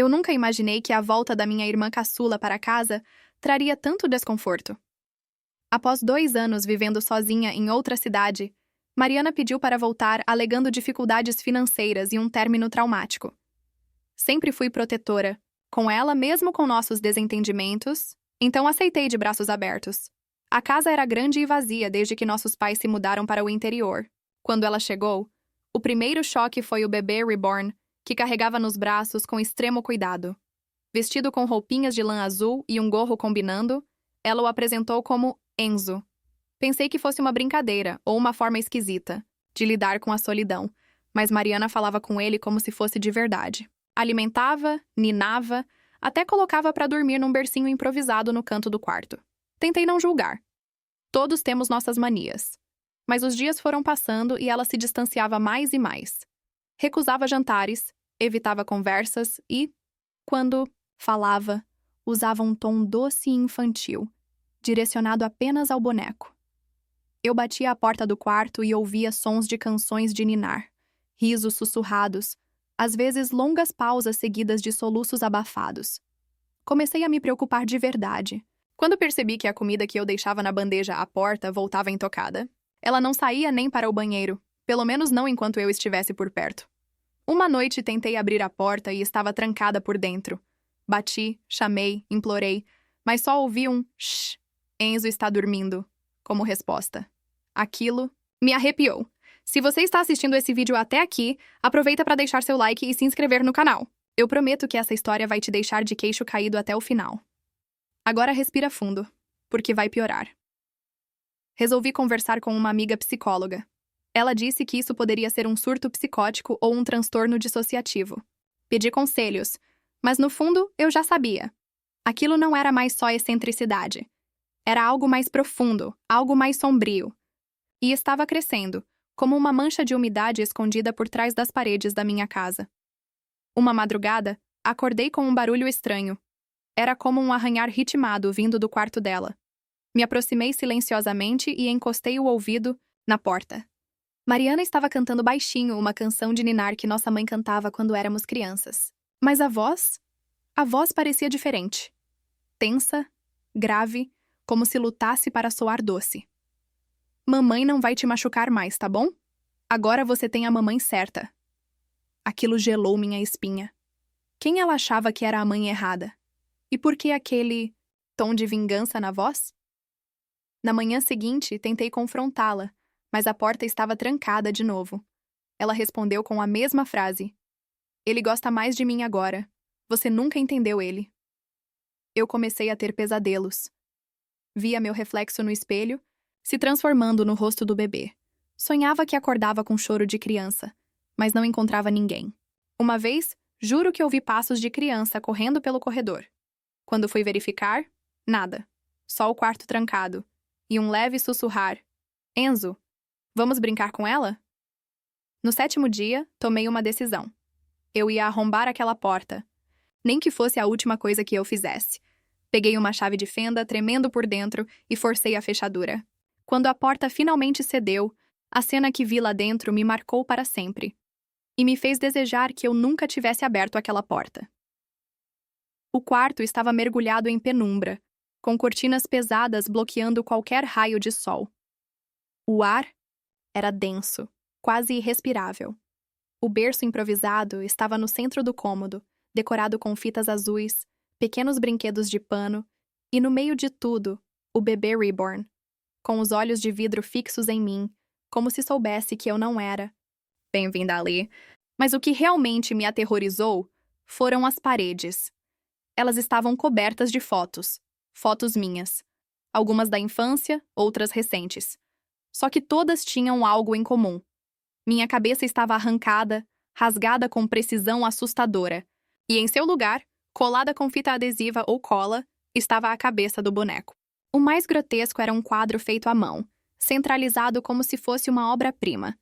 Eu nunca imaginei que a volta da minha irmã caçula para casa traria tanto desconforto. Após 2 anos vivendo sozinha em outra cidade, Mariana pediu para voltar alegando dificuldades financeiras e um término traumático. Sempre fui protetora, com ela mesmo com nossos desentendimentos, então aceitei de braços abertos. A casa era grande e vazia desde que nossos pais se mudaram para o interior. Quando ela chegou, o primeiro choque foi o bebê reborn, que carregava nos braços com extremo cuidado. Vestido com roupinhas de lã azul e um gorro combinando, ela o apresentou como Enzo. Pensei que fosse uma brincadeira ou uma forma esquisita de lidar com a solidão, mas Mariana falava com ele como se fosse de verdade. Alimentava, ninava, até colocava para dormir num bercinho improvisado no canto do quarto. Tentei não julgar. Todos temos nossas manias. Mas os dias foram passando e ela se distanciava mais e mais. Recusava jantares, evitava conversas e, quando falava, usava um tom doce e infantil, direcionado apenas ao boneco. Eu batia à porta do quarto e ouvia sons de canções de ninar, risos sussurrados, às vezes longas pausas seguidas de soluços abafados. Comecei a me preocupar de verdade. Quando percebi que a comida que eu deixava na bandeja à porta voltava intocada, ela não saía nem para o banheiro, pelo menos não enquanto eu estivesse por perto. Uma noite tentei abrir a porta e estava trancada por dentro. Bati, chamei, implorei, mas só ouvi um shh. Enzo está dormindo, como resposta. Aquilo me arrepiou. Se você está assistindo esse vídeo até aqui, aproveita para deixar seu like e se inscrever no canal. Eu prometo que essa história vai te deixar de queixo caído até o final. Agora respira fundo, porque vai piorar. Resolvi conversar com uma amiga psicóloga. Ela disse que isso poderia ser um surto psicótico ou um transtorno dissociativo. Pedi conselhos, mas no fundo eu já sabia. Aquilo não era mais só excentricidade. Era algo mais profundo, algo mais sombrio. E estava crescendo, como uma mancha de umidade escondida por trás das paredes da minha casa. Uma madrugada, acordei com um barulho estranho. Era como um arranhar ritmado vindo do quarto dela. Me aproximei silenciosamente e encostei o ouvido na porta. Mariana estava cantando baixinho uma canção de ninar que nossa mãe cantava quando éramos crianças. Mas a voz parecia diferente. Tensa, grave, como se lutasse para soar doce. Mamãe não vai te machucar mais, tá bom? Agora você tem a mamãe certa. Aquilo gelou minha espinha. Quem ela achava que era a mãe errada? E por que aquele tom de vingança na voz? Na manhã seguinte, tentei confrontá-la, mas a porta estava trancada de novo. Ela respondeu com a mesma frase. Ele gosta mais de mim agora. Você nunca entendeu ele. Eu comecei a ter pesadelos. Via meu reflexo no espelho, se transformando no rosto do bebê. Sonhava que acordava com choro de criança, mas não encontrava ninguém. Uma vez, juro que ouvi passos de criança correndo pelo corredor. Quando fui verificar, nada. Só o quarto trancado. E um leve sussurrar. Enzo, vamos brincar com ela? No 7º dia, tomei uma decisão. Eu ia arrombar aquela porta. Nem que fosse a última coisa que eu fizesse. Peguei uma chave de fenda, tremendo por dentro, e forcei a fechadura. Quando a porta finalmente cedeu, a cena que vi lá dentro me marcou para sempre. E me fez desejar que eu nunca tivesse aberto aquela porta. O quarto estava mergulhado em penumbra, com cortinas pesadas bloqueando qualquer raio de sol. O ar era denso, quase irrespirável. O berço improvisado estava no centro do cômodo, decorado com fitas azuis, pequenos brinquedos de pano, e no meio de tudo, o bebê reborn, com os olhos de vidro fixos em mim, como se soubesse que eu não era bem-vinda ali. Mas o que realmente me aterrorizou foram as paredes. Elas estavam cobertas de fotos minhas. Algumas da infância, outras recentes. Só que todas tinham algo em comum. Minha cabeça estava arrancada, rasgada com precisão assustadora, e em seu lugar, colada com fita adesiva ou cola, estava a cabeça do boneco. O mais grotesco era um quadro feito à mão, centralizado como se fosse uma obra-prima.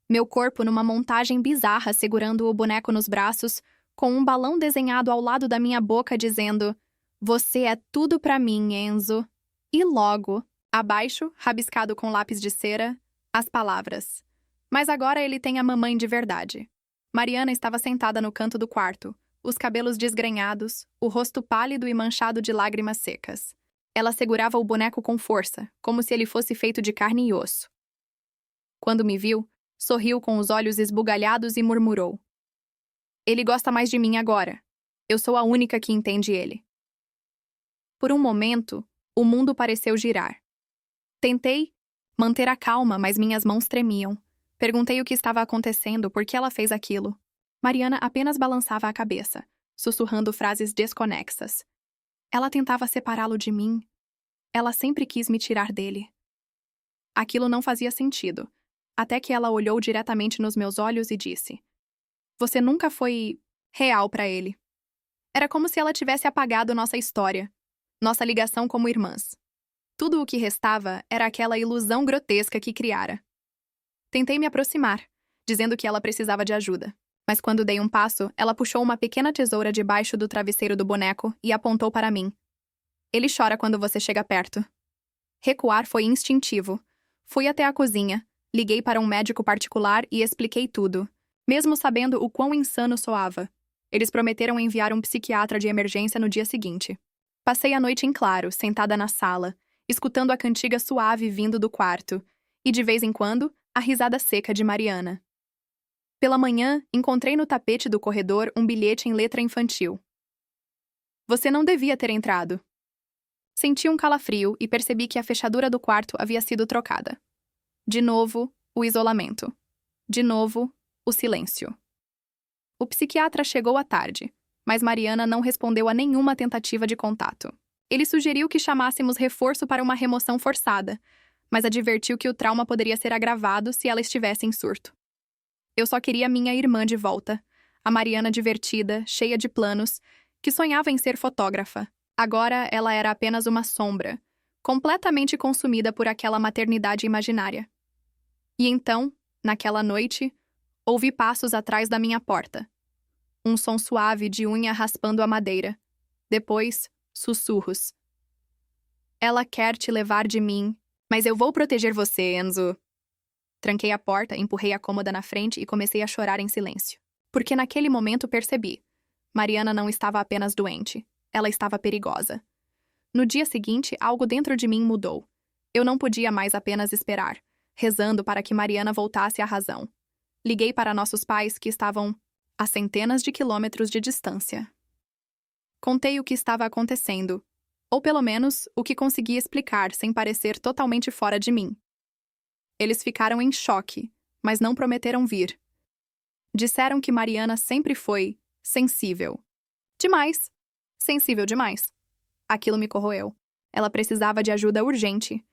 Meu corpo numa montagem bizarra segurando o boneco nos braços, com um balão desenhado ao lado da minha boca dizendo: "Você é tudo pra mim, Enzo." E logo, abaixo, rabiscado com lápis de cera, as palavras: "Mas agora ele tem a mamãe de verdade." Mariana estava sentada no canto do quarto, os cabelos desgrenhados, o rosto pálido e manchado de lágrimas secas. Ela segurava o boneco com força, como se ele fosse feito de carne e osso. Quando me viu, sorriu com os olhos esbugalhados e murmurou: "Ele gosta mais de mim agora. Eu sou a única que entende ele." Por um momento, o mundo pareceu girar. Tentei manter a calma, mas minhas mãos tremiam. Perguntei o que estava acontecendo, por que ela fez aquilo. Mariana apenas balançava a cabeça, sussurrando frases desconexas. Ela tentava separá-lo de mim. Ela sempre quis me tirar dele. Aquilo não fazia sentido, até que ela olhou diretamente nos meus olhos e disse: "Você nunca foi real para ele." Era como se ela tivesse apagado nossa história, nossa ligação como irmãs. Tudo o que restava era aquela ilusão grotesca que criara. Tentei me aproximar, dizendo que ela precisava de ajuda. Mas quando dei um passo, ela puxou uma pequena tesoura debaixo do travesseiro do boneco e apontou para mim. "Ele chora quando você chega perto." Recuar foi instintivo. Fui até a cozinha, liguei para um médico particular e expliquei tudo, mesmo sabendo o quão insano soava. Eles prometeram enviar um psiquiatra de emergência no dia seguinte. Passei a noite em claro, sentada na sala, escutando a cantiga suave vindo do quarto, e de vez em quando, a risada seca de Mariana. Pela manhã, encontrei no tapete do corredor um bilhete em letra infantil. "Você não devia ter entrado." Senti um calafrio e percebi que a fechadura do quarto havia sido trocada. De novo, o isolamento. De novo, o silêncio. O psiquiatra chegou à tarde, mas Mariana não respondeu a nenhuma tentativa de contato. Ele sugeriu que chamássemos reforço para uma remoção forçada, mas advertiu que o trauma poderia ser agravado se ela estivesse em surto. Eu só queria minha irmã de volta, a Mariana divertida, cheia de planos, que sonhava em ser fotógrafa. Agora ela era apenas uma sombra, completamente consumida por aquela maternidade imaginária. E então, naquela noite, ouvi passos atrás da minha porta. Um som suave de unha raspando a madeira. Depois, sussurros. "Ela quer te levar de mim, mas eu vou proteger você, Enzo." Tranquei a porta, empurrei a cômoda na frente e comecei a chorar em silêncio. Porque naquele momento percebi. Mariana não estava apenas doente. Ela estava perigosa. No dia seguinte, algo dentro de mim mudou. Eu não podia mais apenas esperar, rezando para que Mariana voltasse à razão. Liguei para nossos pais, que estavam a centenas de quilômetros de distância. Contei o que estava acontecendo, ou pelo menos o que consegui explicar sem parecer totalmente fora de mim. Eles ficaram em choque, mas não prometeram vir. Disseram que Mariana sempre foi sensível. Demais. Sensível demais. Aquilo me corroeu. Ela precisava de ajuda urgente,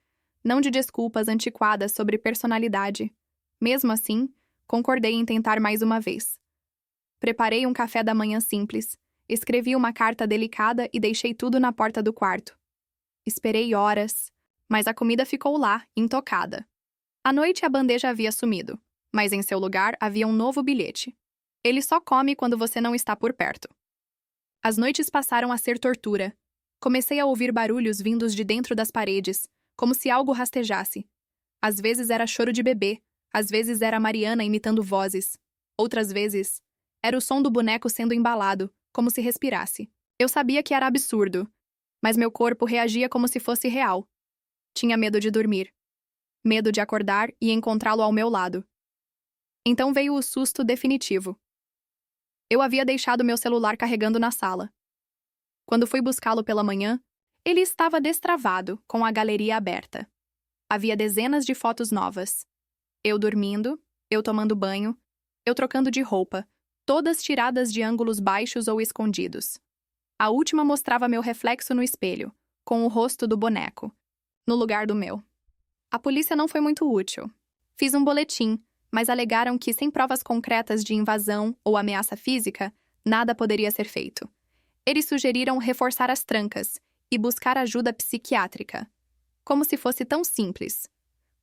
não de desculpas antiquadas sobre personalidade. Mesmo assim, concordei em tentar mais uma vez. Preparei um café da manhã simples, escrevi uma carta delicada e deixei tudo na porta do quarto. Esperei horas, mas a comida ficou lá, intocada. À noite a bandeja havia sumido, mas em seu lugar havia um novo bilhete. "Ele só come quando você não está por perto." As noites passaram a ser tortura. Comecei a ouvir barulhos vindos de dentro das paredes, como se algo rastejasse. Às vezes era choro de bebê, às vezes era Mariana imitando vozes. Outras vezes, era o som do boneco sendo embalado, como se respirasse. Eu sabia que era absurdo, mas meu corpo reagia como se fosse real. Tinha medo de dormir. Medo de acordar e encontrá-lo ao meu lado. Então veio o susto definitivo. Eu havia deixado meu celular carregando na sala. Quando fui buscá-lo pela manhã, ele estava destravado, com a galeria aberta. Havia dezenas de fotos novas. Eu dormindo, eu tomando banho, eu trocando de roupa, todas tiradas de ângulos baixos ou escondidos. A última mostrava meu reflexo no espelho, com o rosto do boneco, no lugar do meu. A polícia não foi muito útil. Fiz um boletim, mas alegaram que, sem provas concretas de invasão ou ameaça física, nada poderia ser feito. Eles sugeriram reforçar as trancas e buscar ajuda psiquiátrica. Como se fosse tão simples.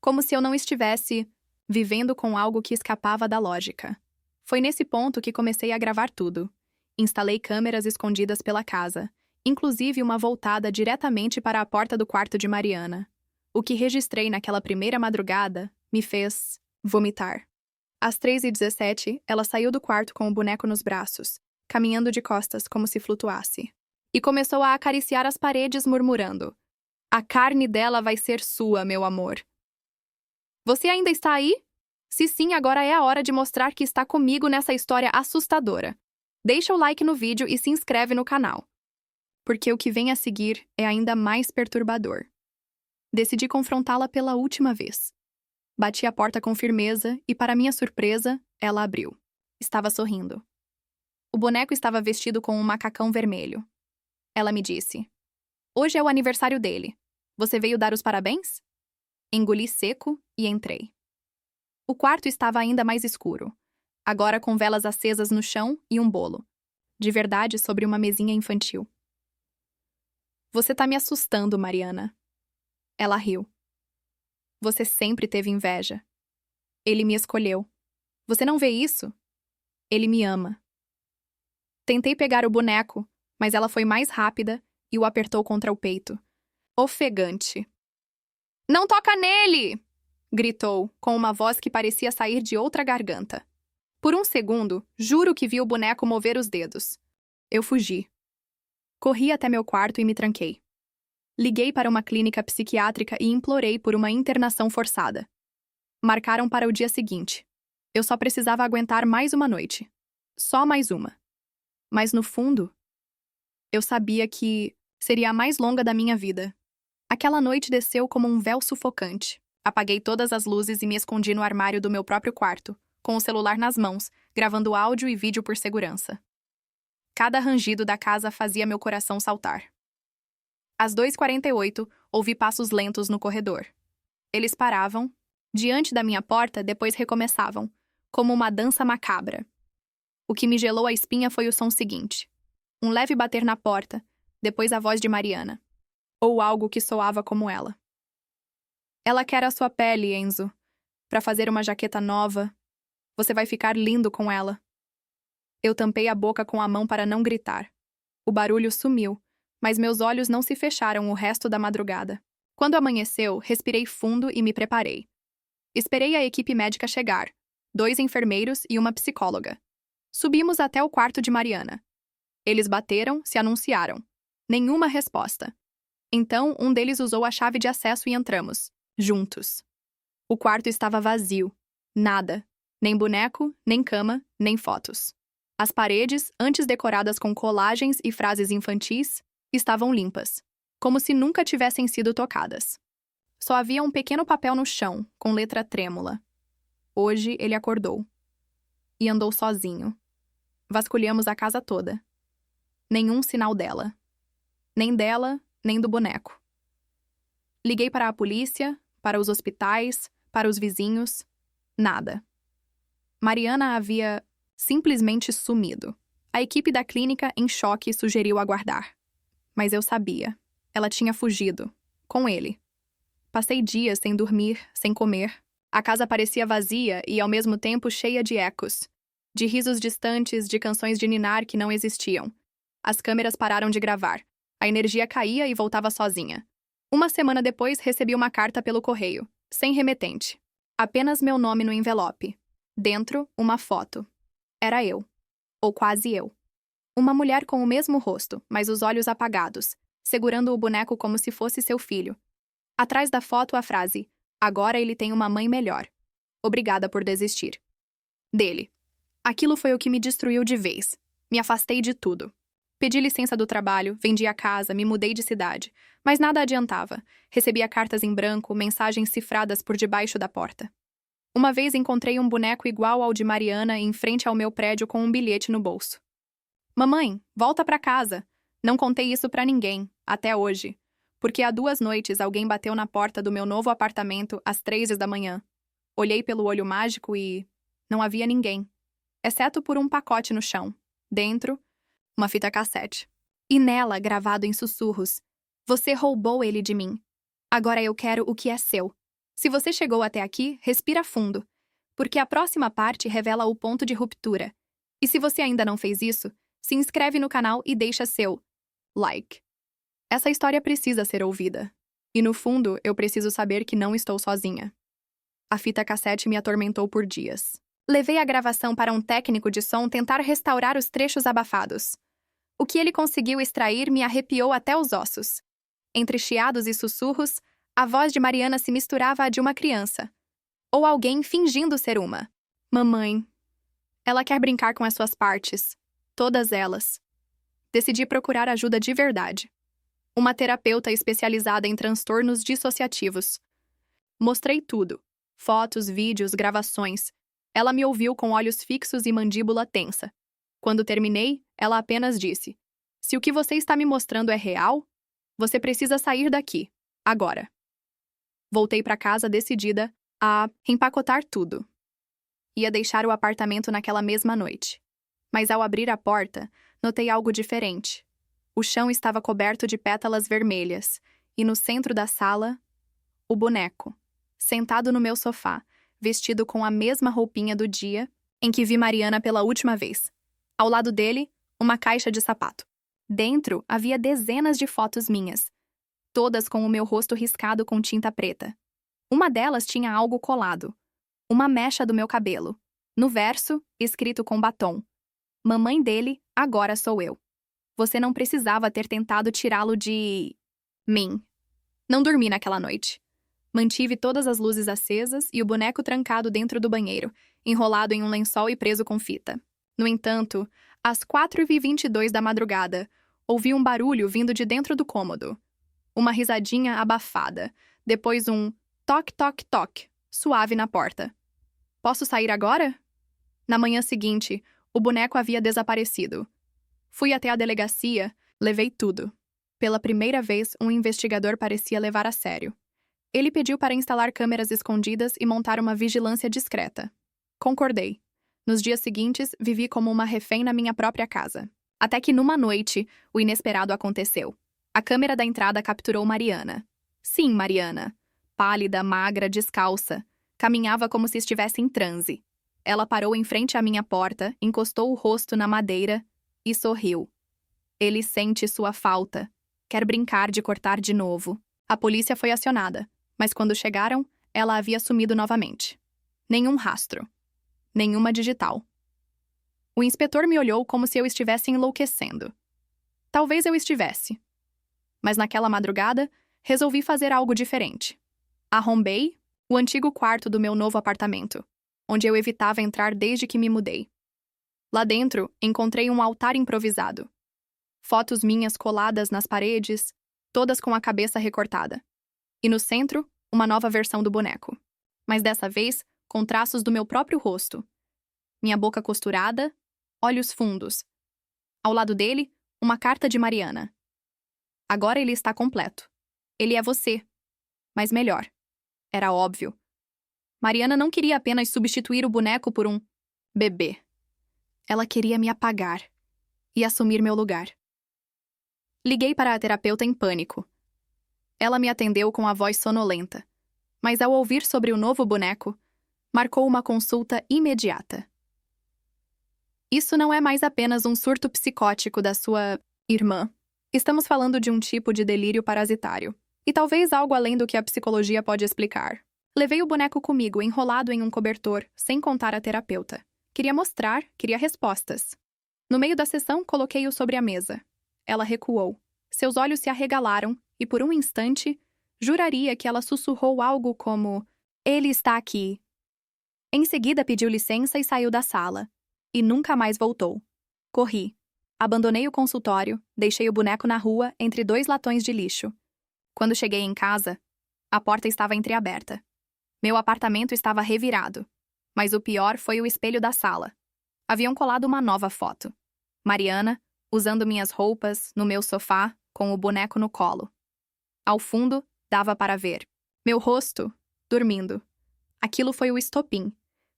Como se eu não estivesse vivendo com algo que escapava da lógica. Foi nesse ponto que comecei a gravar tudo. Instalei câmeras escondidas pela casa, inclusive uma voltada diretamente para a porta do quarto de Mariana. O que registrei naquela primeira madrugada me fez vomitar. Às 3h17, ela saiu do quarto com o boneco nos braços, caminhando de costas como se flutuasse. E começou a acariciar as paredes, murmurando: "A carne dela vai ser sua, meu amor." Você ainda está aí? Se sim, agora é a hora de mostrar que está comigo nessa história assustadora. Deixa o like no vídeo e se inscreve no canal, porque o que vem a seguir é ainda mais perturbador. Decidi confrontá-la pela última vez. Bati a porta com firmeza e, para minha surpresa, ela abriu. Estava sorrindo. O boneco estava vestido com um macacão vermelho. Ela me disse: "Hoje é o aniversário dele. Você veio dar os parabéns?" Engoli seco e entrei. O quarto estava ainda mais escuro, agora com velas acesas no chão e um bolo, de verdade, sobre uma mesinha infantil. "Você tá me assustando, Mariana." Ela riu. "Você sempre teve inveja. Ele me escolheu. Você não vê isso? Ele me ama." Tentei pegar o boneco, mas ela foi mais rápida e o apertou contra o peito. Ofegante. "Não toca nele!" gritou, com uma voz que parecia sair de outra garganta. Por um segundo, juro que vi o boneco mover os dedos. Eu fugi. Corri até meu quarto e me tranquei. Liguei para uma clínica psiquiátrica e implorei por uma internação forçada. Marcaram para o dia seguinte. Eu só precisava aguentar mais uma noite. Só mais uma. Mas no fundo, eu sabia que seria a mais longa da minha vida. Aquela noite desceu como um véu sufocante. Apaguei todas as luzes e me escondi no armário do meu próprio quarto, com o celular nas mãos, gravando áudio e vídeo por segurança. Cada rangido da casa fazia meu coração saltar. Às 2h48, ouvi passos lentos no corredor. Eles paravam, diante da minha porta, depois recomeçavam, como uma dança macabra. O que me gelou a espinha foi o som seguinte. Um leve bater na porta, depois a voz de Mariana. Ou algo que soava como ela. "Ela quer a sua pele, Enzo. Para fazer uma jaqueta nova. Você vai ficar lindo com ela." Eu tampei a boca com a mão para não gritar. O barulho sumiu, mas meus olhos não se fecharam o resto da madrugada. Quando amanheceu, respirei fundo e me preparei. Esperei a equipe médica chegar, 2 enfermeiros e uma psicóloga. Subimos até o quarto de Mariana. Eles bateram, se anunciaram. Nenhuma resposta. Então, um deles usou a chave de acesso e entramos, juntos. O quarto estava vazio. Nada. Nem boneco, nem cama, nem fotos. As paredes, antes decoradas com colagens e frases infantis, estavam limpas, como se nunca tivessem sido tocadas. Só havia um pequeno papel no chão, com letra trêmula. Hoje ele acordou. E andou sozinho. Vasculhamos a casa toda. Nenhum sinal dela. Nem dela, nem do boneco. Liguei para a polícia, para os hospitais, para os vizinhos. Nada. Mariana havia simplesmente sumido. A equipe da clínica, em choque, sugeriu aguardar. Mas eu sabia. Ela tinha fugido. Com ele. Passei dias sem dormir, sem comer. A casa parecia vazia e, ao mesmo tempo, cheia de ecos. De risos distantes, de canções de ninar que não existiam. As câmeras pararam de gravar. A energia caía e voltava sozinha. Uma semana depois, recebi uma carta pelo correio, sem remetente. Apenas meu nome no envelope. Dentro, uma foto. Era eu. Ou quase eu. Uma mulher com o mesmo rosto, mas os olhos apagados, segurando o boneco como se fosse seu filho. Atrás da foto, a frase: "Agora ele tem uma mãe melhor. Obrigada por desistir." Dele. Aquilo foi o que me destruiu de vez. Me afastei de tudo. Pedi licença do trabalho, vendi a casa, me mudei de cidade. Mas nada adiantava. Recebia cartas em branco, mensagens cifradas por debaixo da porta. Uma vez encontrei um boneco igual ao de Mariana em frente ao meu prédio com um bilhete no bolso. "Mamãe, volta pra casa." Não contei isso pra ninguém, até hoje. Porque há 2 noites alguém bateu na porta do meu novo apartamento às 3 da manhã. Olhei pelo olho mágico e... não havia ninguém. Exceto por um pacote no chão. Dentro, uma fita cassete. E nela, gravado em sussurros: "Você roubou ele de mim. Agora eu quero o que é seu." Se você chegou até aqui, respira fundo, porque a próxima parte revela o ponto de ruptura. E se você ainda não fez isso, se inscreve no canal e deixa seu like. Essa história precisa ser ouvida. E no fundo, eu preciso saber que não estou sozinha. A fita cassete me atormentou por dias. Levei a gravação para um técnico de som tentar restaurar os trechos abafados. O que ele conseguiu extrair me arrepiou até os ossos. Entre chiados e sussurros, a voz de Mariana se misturava à de uma criança. Ou alguém fingindo ser uma. Mamãe. Ela quer brincar com as suas partes. Todas elas. Decidi procurar ajuda de verdade. Uma terapeuta especializada em transtornos dissociativos. Mostrei tudo. Fotos, vídeos, gravações. Ela me ouviu com olhos fixos e mandíbula tensa. Quando terminei, ela apenas disse: "Se o que você está me mostrando é real, você precisa sair daqui, agora." Voltei para casa decidida a empacotar tudo. Ia deixar o apartamento naquela mesma noite. Mas ao abrir a porta, notei algo diferente. O chão estava coberto de pétalas vermelhas, e no centro da sala, o boneco, sentado no meu sofá, vestido com a mesma roupinha do dia em que vi Mariana pela última vez. Ao lado dele, uma caixa de sapato. Dentro havia dezenas de fotos minhas, todas com o meu rosto riscado com tinta preta. Uma delas tinha algo colado, uma mecha do meu cabelo. No verso, escrito com batom: "Mamãe dele, agora sou eu. Você não precisava ter tentado tirá-lo de mim." Não dormi naquela noite. Mantive todas as luzes acesas e o boneco trancado dentro do banheiro, enrolado em um lençol e preso com fita. No entanto, às 4h22 da madrugada, ouvi um barulho vindo de dentro do cômodo. Uma risadinha abafada, depois um toque, toque, toque, suave na porta. "Posso sair agora?" Na manhã seguinte, o boneco havia desaparecido. Fui até a delegacia, levei tudo. Pela primeira vez, um investigador parecia levar a sério. Ele pediu para instalar câmeras escondidas e montar uma vigilância discreta. Concordei. Nos dias seguintes, vivi como uma refém na minha própria casa. Até que numa noite, o inesperado aconteceu. A câmera da entrada capturou Mariana. Sim, Mariana. Pálida, magra, descalça. Caminhava como se estivesse em transe. Ela parou em frente à minha porta, encostou o rosto na madeira e sorriu. Ele sente sua falta. Quer brincar de cortar de novo. A polícia foi acionada, mas quando chegaram, ela havia sumido novamente. Nenhum rastro. Nenhuma digital. O inspetor me olhou como se eu estivesse enlouquecendo. Talvez eu estivesse. Mas naquela madrugada, resolvi fazer algo diferente. Arrombei o antigo quarto do meu novo apartamento, onde eu evitava entrar desde que me mudei. Lá dentro, encontrei um altar improvisado. Fotos minhas coladas nas paredes, todas com a cabeça recortada. E no centro, uma nova versão do boneco. Mas dessa vez, com traços do meu próprio rosto. Minha boca costurada, olhos fundos. Ao lado dele, uma carta de Mariana. Agora ele está completo. Ele é você. Mas melhor. Era óbvio. Mariana não queria apenas substituir o boneco por um bebê. Ela queria me apagar e assumir meu lugar. Liguei para a terapeuta em pânico. Ela me atendeu com a voz sonolenta, mas ao ouvir sobre o novo boneco, marcou uma consulta imediata. Isso não é mais apenas um surto psicótico da sua irmã. Estamos falando de um tipo de delírio parasitário. E talvez algo além do que a psicologia pode explicar. Levei o boneco comigo, enrolado em um cobertor, sem contar a terapeuta. Queria mostrar, queria respostas. No meio da sessão, coloquei-o sobre a mesa. Ela recuou. Seus olhos se arregalaram e, por um instante, juraria que ela sussurrou algo como: "Ele está aqui." Em seguida, pediu licença e saiu da sala. E nunca mais voltou. Corri. Abandonei o consultório, deixei o boneco na rua, entre 2 latões de lixo. Quando cheguei em casa, a porta estava entreaberta. Meu apartamento estava revirado. Mas o pior foi o espelho da sala. Haviam colado uma nova foto. Mariana, usando minhas roupas, no meu sofá, com o boneco no colo. Ao fundo, dava para ver meu rosto, dormindo. Aquilo foi o estopim.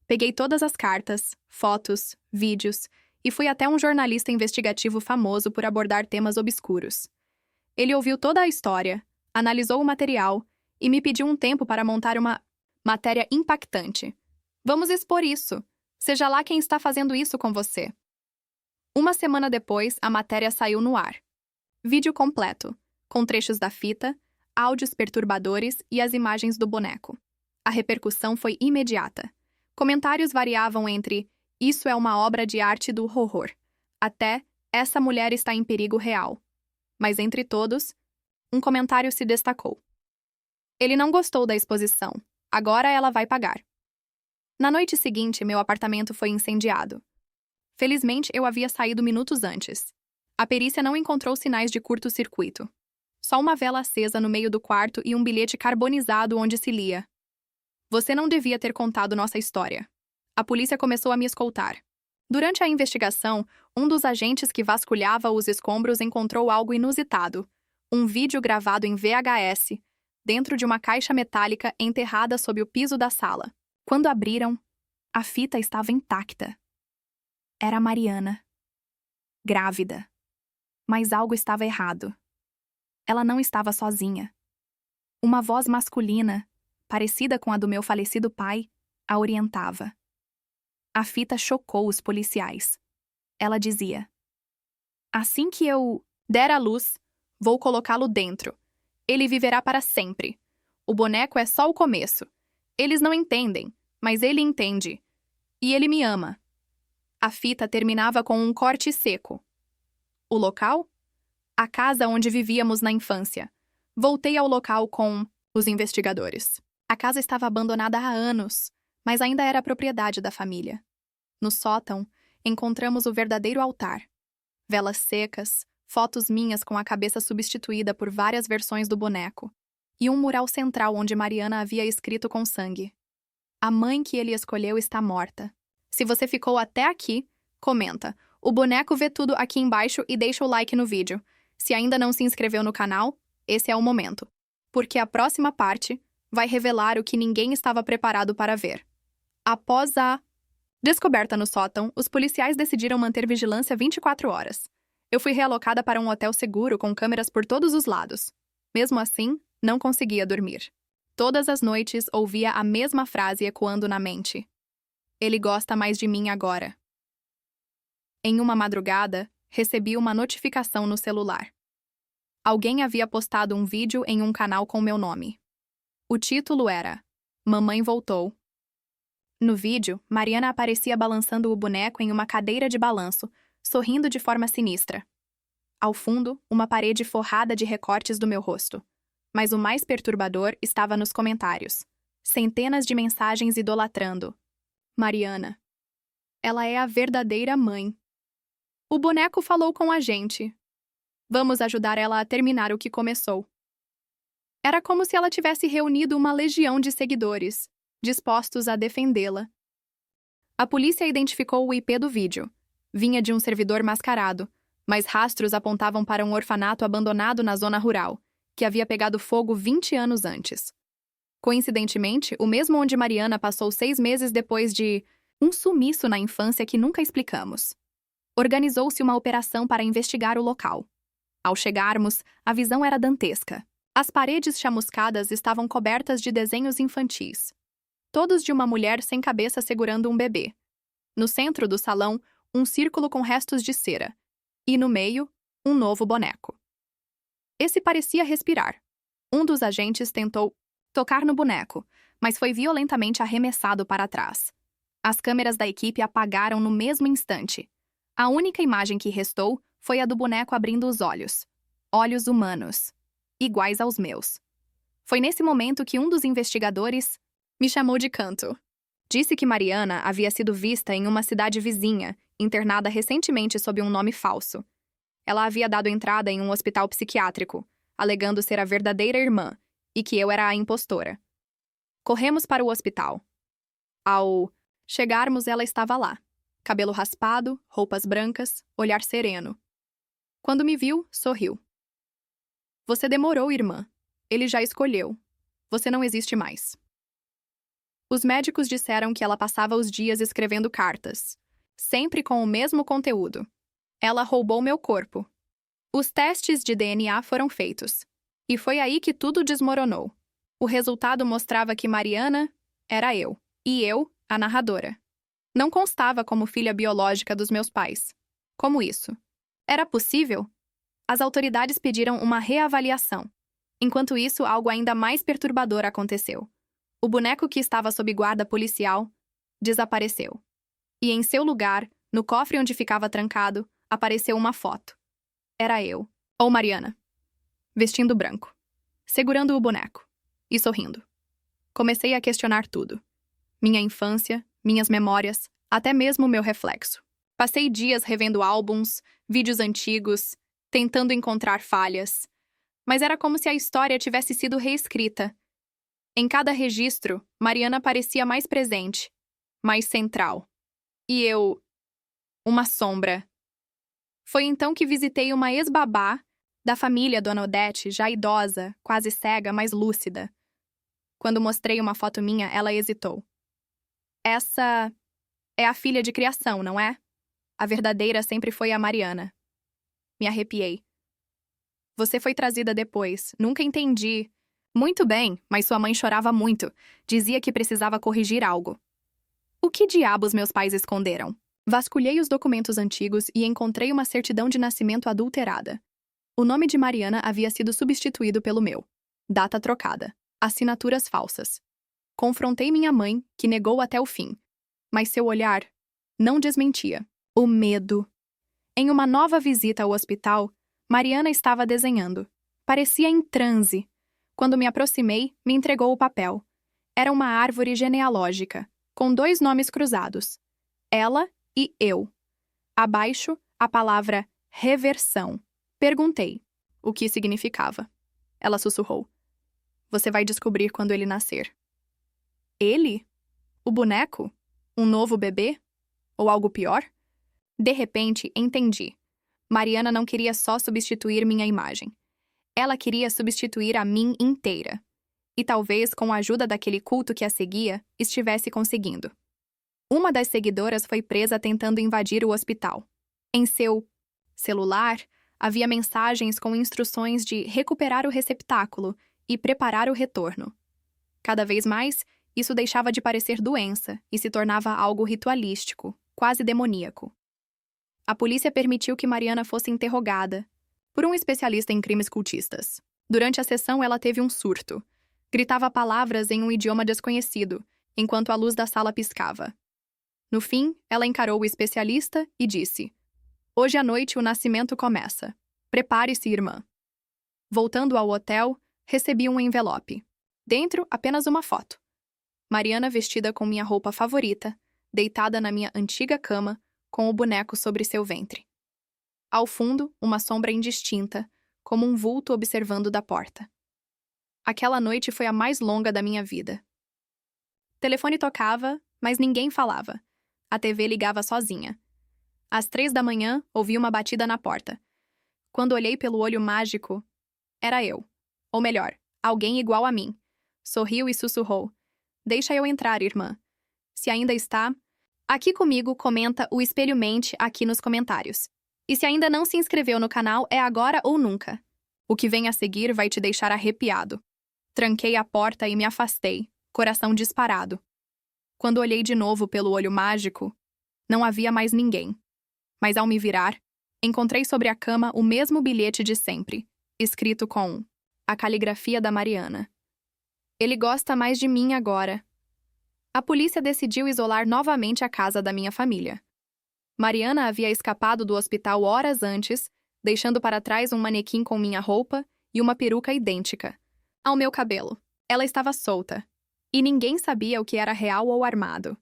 Peguei todas as cartas, fotos, vídeos e fui até um jornalista investigativo famoso por abordar temas obscuros. Ele ouviu toda a história, analisou o material e me pediu um tempo para montar uma matéria impactante. Vamos expor isso. Seja lá quem está fazendo isso com você. Uma semana depois, a matéria saiu no ar. Vídeo completo, com trechos da fita, áudios perturbadores e as imagens do boneco. A repercussão foi imediata. Comentários variavam entre "isso é uma obra de arte do horror" até "essa mulher está em perigo real". Mas entre todos, um comentário se destacou. Ele não gostou da exposição. Agora ela vai pagar. Na noite seguinte, meu apartamento foi incendiado. Felizmente, eu havia saído minutos antes. A perícia não encontrou sinais de curto-circuito. Só uma vela acesa no meio do quarto e um bilhete carbonizado onde se lia: "Você não devia ter contado nossa história." A polícia começou a me escoltar. Durante a investigação, um dos agentes que vasculhava os escombros encontrou algo inusitado: um vídeo gravado em VHS, dentro de uma caixa metálica enterrada sob o piso da sala. Quando abriram, a fita estava intacta. Era Mariana. Grávida. Mas algo estava errado. Ela não estava sozinha. Uma voz masculina, parecida com a do meu falecido pai, a orientava. A fita chocou os policiais. Ela dizia: "Assim que eu der à luz, vou colocá-lo dentro. Ele viverá para sempre. O boneco é só o começo. Eles não entendem, mas ele entende. E ele me ama." A fita terminava com um corte seco. O local? A casa onde vivíamos na infância. Voltei ao local com os investigadores. A casa estava abandonada há anos, mas ainda era propriedade da família. No sótão, encontramos o verdadeiro altar. Velas secas, fotos minhas com a cabeça substituída por várias versões do boneco, e um mural central onde Mariana havia escrito com sangue: "A mãe que ele escolheu está morta." Se você ficou até aqui, comenta. O boneco vê tudo aqui embaixo e deixa o like no vídeo. Se ainda não se inscreveu no canal, esse é o momento. Porque a próxima parte vai revelar o que ninguém estava preparado para ver. Após a descoberta no sótão, os policiais decidiram manter vigilância 24 horas. Eu fui realocada para um hotel seguro com câmeras por todos os lados. Mesmo assim, não conseguia dormir. Todas as noites ouvia a mesma frase ecoando na mente: "Ele gosta mais de mim agora." Em uma madrugada, recebi uma notificação no celular. Alguém havia postado um vídeo em um canal com meu nome. O título era "Mamãe voltou." No vídeo, Mariana aparecia balançando o boneco em uma cadeira de balanço, sorrindo de forma sinistra. Ao fundo, uma parede forrada de recortes do meu rosto. Mas o mais perturbador estava nos comentários. Centenas de mensagens idolatrando Mariana. Ela é a verdadeira mãe. O boneco falou com a gente. Vamos ajudar ela a terminar o que começou. Era como se ela tivesse reunido uma legião de seguidores, dispostos a defendê-la. A polícia identificou o IP do vídeo. Vinha de um servidor mascarado, mas rastros apontavam para um orfanato abandonado na zona rural, que havia pegado fogo 20 anos antes. Coincidentemente, o mesmo onde Mariana passou 6 meses depois de um sumiço na infância que nunca explicamos. Organizou-se uma operação para investigar o local. Ao chegarmos, a visão era dantesca. As paredes chamuscadas estavam cobertas de desenhos infantis, todos de uma mulher sem cabeça segurando um bebê. No centro do salão, um círculo com restos de cera. E no meio, um novo boneco. Esse parecia respirar. Um dos agentes tentou tocar no boneco, mas foi violentamente arremessado para trás. As câmeras da equipe apagaram no mesmo instante. A única imagem que restou foi a do boneco abrindo os olhos. Olhos humanos, iguais aos meus. Foi nesse momento que um dos investigadores me chamou de canto. Disse que Mariana havia sido vista em uma cidade vizinha, internada recentemente sob um nome falso. Ela havia dado entrada em um hospital psiquiátrico, alegando ser a verdadeira irmã, e que eu era a impostora. Corremos para o hospital. Ao chegarmos, ela estava lá. Cabelo raspado, roupas brancas, olhar sereno. Quando me viu, sorriu. Você demorou, irmã. Ele já escolheu. Você não existe mais. Os médicos disseram que ela passava os dias escrevendo cartas, sempre com o mesmo conteúdo. Ela roubou meu corpo. Os testes de DNA foram feitos. E foi aí que tudo desmoronou. O resultado mostrava que Mariana era eu, e eu, a narradora. Não constava como filha biológica dos meus pais. Como isso? Era possível? As autoridades pediram uma reavaliação. Enquanto isso, algo ainda mais perturbador aconteceu. O boneco que estava sob guarda policial desapareceu. E em seu lugar, no cofre onde ficava trancado, apareceu uma foto. Era eu, ou Mariana, vestindo branco, segurando o boneco e sorrindo. Comecei a questionar tudo. Minha infância, minhas memórias, até mesmo meu reflexo. Passei dias revendo álbuns, vídeos antigos, tentando encontrar falhas. Mas era como se a história tivesse sido reescrita. Em cada registro, Mariana parecia mais presente, mais central. E eu, uma sombra. Foi então que visitei uma ex-babá da família Dona Odete, já idosa, quase cega, mas lúcida. Quando mostrei uma foto minha, ela hesitou. Essa é a filha de criação, não é? A verdadeira sempre foi a Mariana. Me arrepiei. Você foi trazida depois. Nunca entendi. Muito bem, mas sua mãe chorava muito. Dizia que precisava corrigir algo. O que diabos meus pais esconderam? Vasculhei os documentos antigos e encontrei uma certidão de nascimento adulterada. O nome de Mariana havia sido substituído pelo meu. Data trocada. Assinaturas falsas. Confrontei minha mãe, que negou até o fim. Mas seu olhar não desmentia. O medo. Em uma nova visita ao hospital, Mariana estava desenhando. Parecia em transe. Quando me aproximei, me entregou o papel. Era uma árvore genealógica, com 2 nomes cruzados. Ela e eu. Abaixo, a palavra reversão. Perguntei o que significava. Ela sussurrou. Você vai descobrir quando ele nascer. Ele? O boneco? Um novo bebê? Ou algo pior? De repente, entendi. Mariana não queria só substituir minha imagem. Ela queria substituir a mim inteira. E talvez, com a ajuda daquele culto que a seguia, estivesse conseguindo. Uma das seguidoras foi presa tentando invadir o hospital. Em seu celular, havia mensagens com instruções de recuperar o receptáculo e preparar o retorno. Cada vez mais, isso deixava de parecer doença e se tornava algo ritualístico, quase demoníaco. A polícia permitiu que Mariana fosse interrogada por um especialista em crimes cultistas. Durante a sessão, ela teve um surto. Gritava palavras em um idioma desconhecido, enquanto a luz da sala piscava. No fim, ela encarou o especialista e disse: Hoje à noite o nascimento começa. Prepare-se, irmã. Voltando ao hotel, recebi um envelope. Dentro, apenas uma foto. Mariana vestida com minha roupa favorita, deitada na minha antiga cama, com o boneco sobre seu ventre. Ao fundo, uma sombra indistinta, como um vulto observando da porta. Aquela noite foi a mais longa da minha vida. O telefone tocava, mas ninguém falava. A TV ligava sozinha. Às 3 da manhã, ouvi uma batida na porta. Quando olhei pelo olho mágico, era eu. Ou melhor, alguém igual a mim. Sorriu e sussurrou. Deixa eu entrar, irmã. Se ainda está, aqui comigo, comenta o Espelho Mente aqui nos comentários. E se ainda não se inscreveu no canal, é agora ou nunca. O que vem a seguir vai te deixar arrepiado. Tranquei a porta e me afastei, coração disparado. Quando olhei de novo pelo olho mágico, não havia mais ninguém. Mas ao me virar, encontrei sobre a cama o mesmo bilhete de sempre, escrito com a caligrafia da Mariana. Ele gosta mais de mim agora. A polícia decidiu isolar novamente a casa da minha família. Mariana havia escapado do hospital horas antes, deixando para trás um manequim com minha roupa e uma peruca idêntica ao meu cabelo. Ela estava solta, e ninguém sabia o que era real ou armado.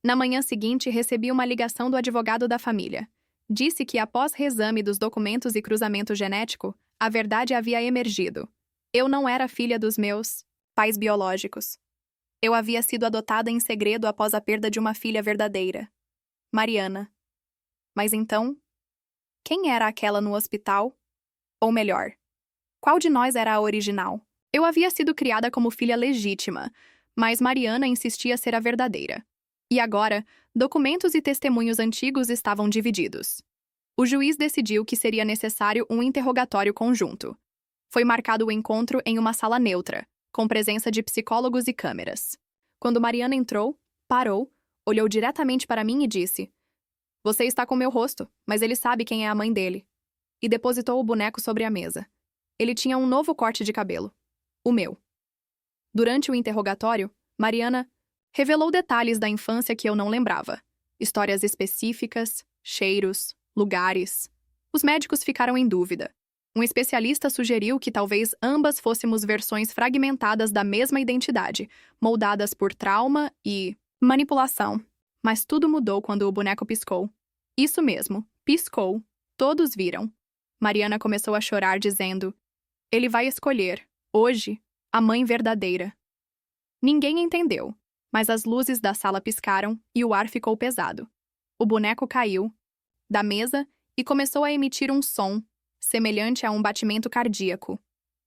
Na manhã seguinte, recebi uma ligação do advogado da família. Disse que, após reexame dos documentos e cruzamento genético, a verdade havia emergido. Eu não era filha dos meus pais biológicos. Eu havia sido adotada em segredo após a perda de uma filha verdadeira, Mariana. Mas então, quem era aquela no hospital? Ou melhor, qual de nós era a original? Eu havia sido criada como filha legítima, mas Mariana insistia ser a verdadeira. E agora, documentos e testemunhos antigos estavam divididos. O juiz decidiu que seria necessário um interrogatório conjunto. Foi marcado o encontro em uma sala neutra, com presença de psicólogos e câmeras. Quando Mariana entrou, parou, olhou diretamente para mim e disse: Você está com meu rosto, mas ele sabe quem é a mãe dele. E depositou o boneco sobre a mesa. Ele tinha um novo corte de cabelo. O meu. Durante o interrogatório, Mariana Revelou detalhes da infância que eu não lembrava. Histórias específicas, cheiros, lugares. Os médicos ficaram em dúvida. Um especialista sugeriu que talvez ambas fôssemos versões fragmentadas da mesma identidade, moldadas por trauma e manipulação. Mas tudo mudou quando o boneco piscou. Isso mesmo, piscou. Todos viram. Mariana começou a chorar, dizendo: "Ele vai escolher, hoje, a mãe verdadeira." Ninguém entendeu, mas as luzes da sala piscaram e o ar ficou pesado. O boneco caiu da mesa e começou a emitir um som semelhante a um batimento cardíaco.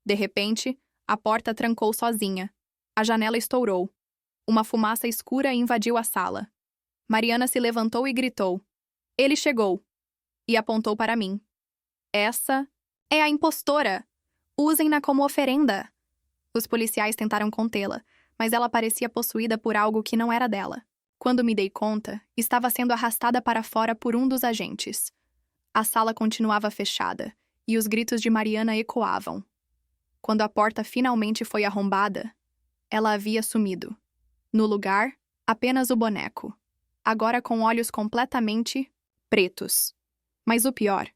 De repente, a porta trancou sozinha. A janela estourou. Uma fumaça escura invadiu a sala. Mariana se levantou e gritou: "Ele chegou!" E apontou para mim. "Essa é a impostora! Usem-na como oferenda!" Os policiais tentaram contê-la, mas ela parecia possuída por algo que não era dela. Quando me dei conta, estava sendo arrastada para fora por um dos agentes. A sala continuava fechada, e os gritos de Mariana ecoavam. Quando a porta finalmente foi arrombada, ela havia sumido. No lugar, apenas o boneco, agora com olhos completamente pretos. Mas o pior,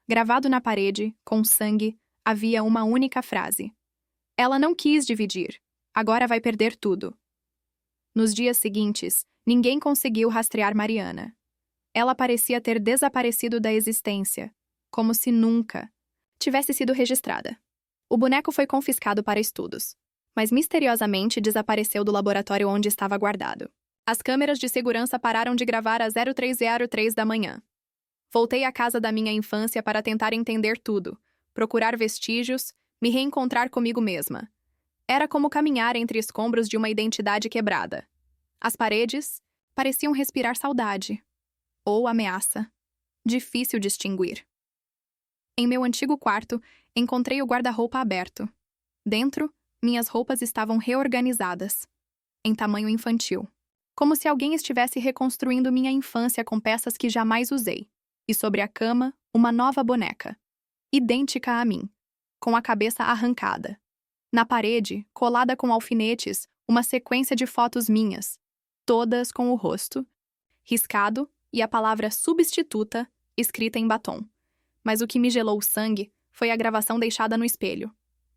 gravado na parede, com sangue, havia uma única frase: "Ela não quis dividir, agora vai perder tudo." Nos dias seguintes, ninguém conseguiu rastrear Mariana. Ela parecia ter desaparecido da existência, como se nunca tivesse sido registrada. O boneco foi confiscado para estudos, mas misteriosamente desapareceu do laboratório onde estava guardado. As câmeras de segurança pararam de gravar às 03:03 da manhã. Voltei à casa da minha infância para tentar entender tudo, procurar vestígios, me reencontrar comigo mesma. Era como caminhar entre escombros de uma identidade quebrada. As paredes pareciam respirar saudade ou ameaça. Difícil distinguir. Em meu antigo quarto, encontrei o guarda-roupa aberto. Dentro, minhas roupas estavam reorganizadas, em tamanho infantil, como se alguém estivesse reconstruindo minha infância com peças que jamais usei. E sobre a cama, uma nova boneca, idêntica a mim, com a cabeça arrancada. Na parede, colada com alfinetes, uma sequência de fotos minhas, todas com o rosto riscado e a palavra substituta escrita em batom. Mas o que me gelou o sangue foi a gravação deixada no espelho.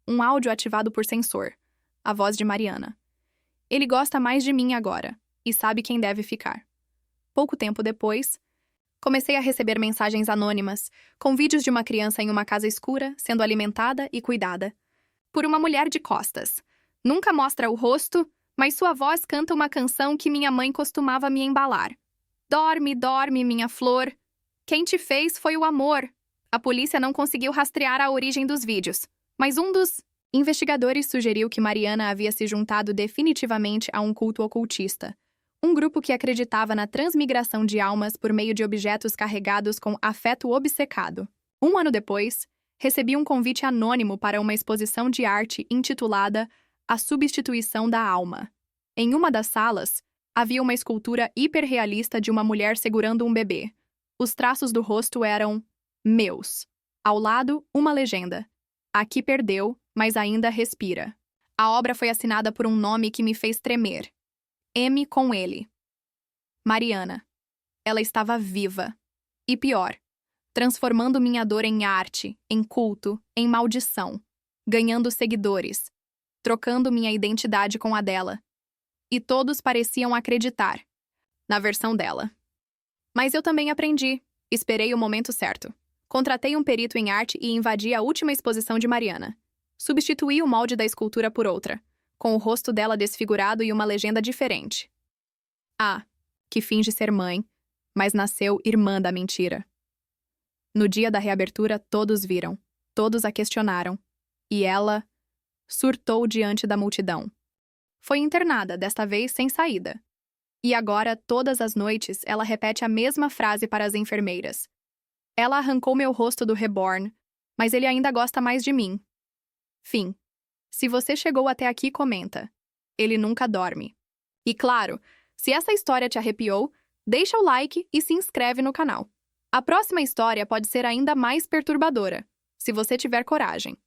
Um áudio ativado por sensor. A voz de Mariana. "Ele gosta mais de mim agora, e sabe quem deve ficar." Pouco tempo depois, comecei a receber mensagens anônimas, com vídeos de uma criança em uma casa escura, sendo alimentada e cuidada por uma mulher de costas. Nunca mostra o rosto, mas sua voz canta uma canção que minha mãe costumava me embalar. "Dorme, dorme, minha flor. Quem te fez foi o amor." A polícia não conseguiu rastrear a origem dos vídeos, mas um dos investigadores sugeriu que Mariana havia se juntado definitivamente a um culto ocultista, um grupo que acreditava na transmigração de almas por meio de objetos carregados com afeto obcecado. 1 ano depois, recebi um convite anônimo para uma exposição de arte intitulada A Substituição da Alma. Em uma das salas, havia uma escultura hiperrealista de uma mulher segurando um bebê. Os traços do rosto eram meus. Ao lado, uma legenda: "Aqui perdeu, mas ainda respira." A obra foi assinada por um nome que me fez tremer. M com ele. Mariana. Ela estava viva. E pior, transformando minha dor em arte, em culto, em maldição. Ganhando seguidores. Trocando minha identidade com a dela. E todos pareciam acreditar na versão dela. Mas eu também aprendi. Esperei o momento certo. Contratei um perito em arte e invadi a última exposição de Mariana. Substituí o molde da escultura por outra, com o rosto dela desfigurado e uma legenda diferente. A, que finge ser mãe, mas nasceu irmã da mentira. No dia da reabertura, todos viram, todos a questionaram, e ela surtou diante da multidão. Foi internada, desta vez sem saída. E agora, todas as noites, ela repete a mesma frase para as enfermeiras. Ela arrancou meu rosto do reborn, mas ele ainda gosta mais de mim. Fim. Se você chegou até aqui, comenta. Ele nunca dorme. E claro, se essa história te arrepiou, deixa o like e se inscreve no canal. A próxima história pode ser ainda mais perturbadora, se você tiver coragem.